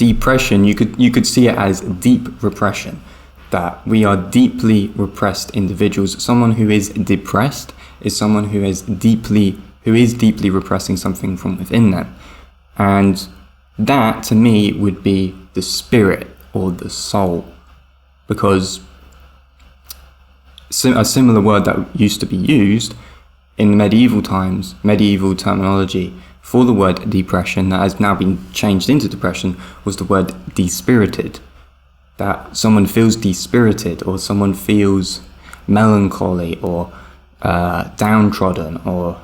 depression, you could see it as deep repression, that we are deeply repressed individuals. Someone who is depressed is someone who is deeply repressing something from within them. And that, to me, would be the spirit or the soul, because a similar word that used to be used in medieval times, medieval terminology for the word depression that has now been changed into depression, was the word dispirited. That someone feels dispirited, or someone feels melancholy, or downtrodden, or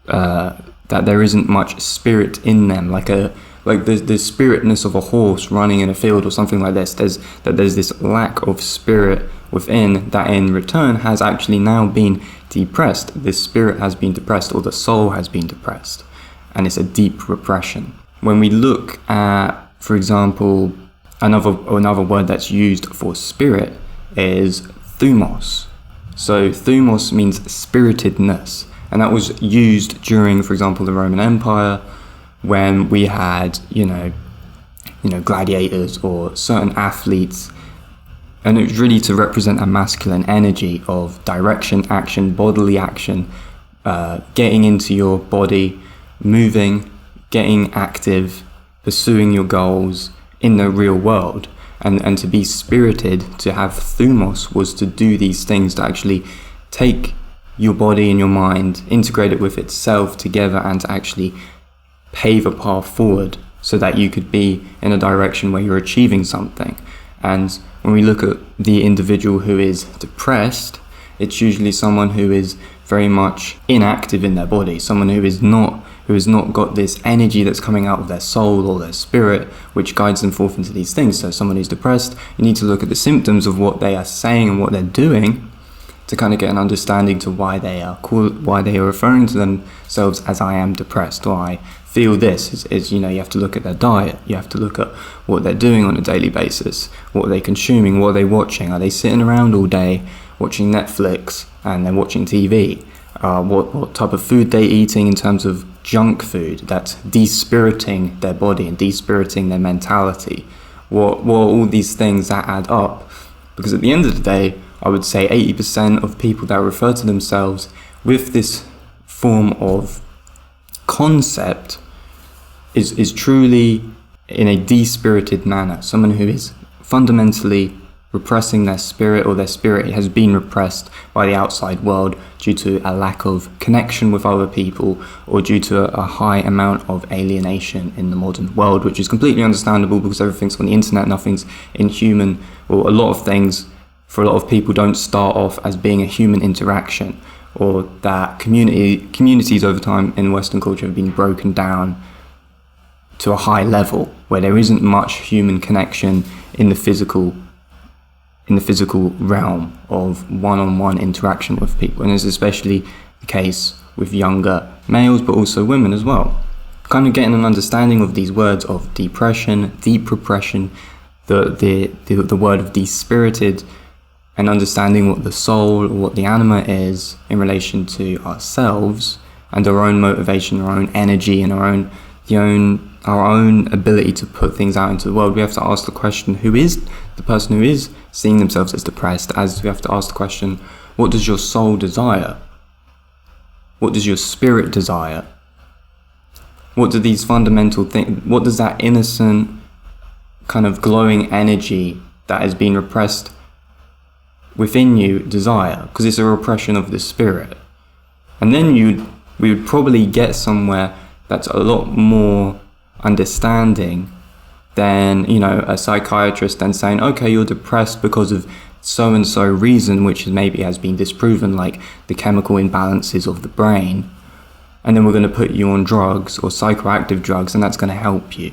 that there isn't much spirit in them, like the spiritness of a horse running in a field or something like this. There's this lack of spirit within, that in return has actually now been depressed. The spirit has been depressed, or the soul has been depressed, and it's a deep repression. When we look at, for example, another word that's used for spirit is thumos. So thumos means spiritedness, and that was used during, for example, the Roman Empire, when we had, gladiators or certain athletes, and it was really to represent a masculine energy of direction, action, bodily action, getting into your body, moving, getting active, pursuing your goals in the real world. And to be spirited, to have thumos, was to do these things, to actually take your body and your mind, integrate it with itself together, and to actually pave a path forward so that you could be in a direction where you're achieving something. And when we look at the individual who is depressed, it's usually someone who is very much inactive in their body, someone who has not got this energy that's coming out of their soul or their spirit, which guides them forth into these things. So someone who's depressed, you need to look at the symptoms of what they are saying and what they're doing to kind of get an understanding to why they are referring to themselves as I am depressed, or I feel this. Is you have to look at their diet, you have to look at what they're doing on a daily basis, what are they consuming, what are they watching, are they sitting around all day watching Netflix and they're watching TV, what type of food they're eating in terms of junk food that's dispiriting their body and dispiriting their mentality, what are all these things that add up. Because at the end of the day, I would say 80% of people that refer to themselves with this form of concept is truly in a dispirited manner, someone who is fundamentally repressing their spirit, or their spirit has been repressed by the outside world due to a lack of connection with other people, or due to a high amount of alienation in the modern world, which is completely understandable because everything's on the internet, nothing's in human, or a lot of things for a lot of people don't start off as being a human interaction, or that communities over time in Western culture have been broken down to a high level where there isn't much human connection in the physical realm of one-on-one interaction with people. And it's especially the case with younger males, but also women as well. Kind of getting an understanding of these words of depression, deep repression, the word of dispirited, and understanding what the soul or what the anima is in relation to ourselves and our own motivation, our own energy, and our own ability to put things out into the world. We have to ask the question, who is the person who is seeing themselves as depressed? As we have to ask the question, what does your soul desire? What does your spirit desire? What do these fundamental things, what does that innocent kind of glowing energy that has been repressed within you desire? Because it's a repression of the spirit. And then we would probably get somewhere that's a lot more understanding than, a psychiatrist then saying, okay, you're depressed because of so and so reason, which maybe has been disproven, like the chemical imbalances of the brain, and then we're going to put you on drugs or psychoactive drugs, and that's going to help you.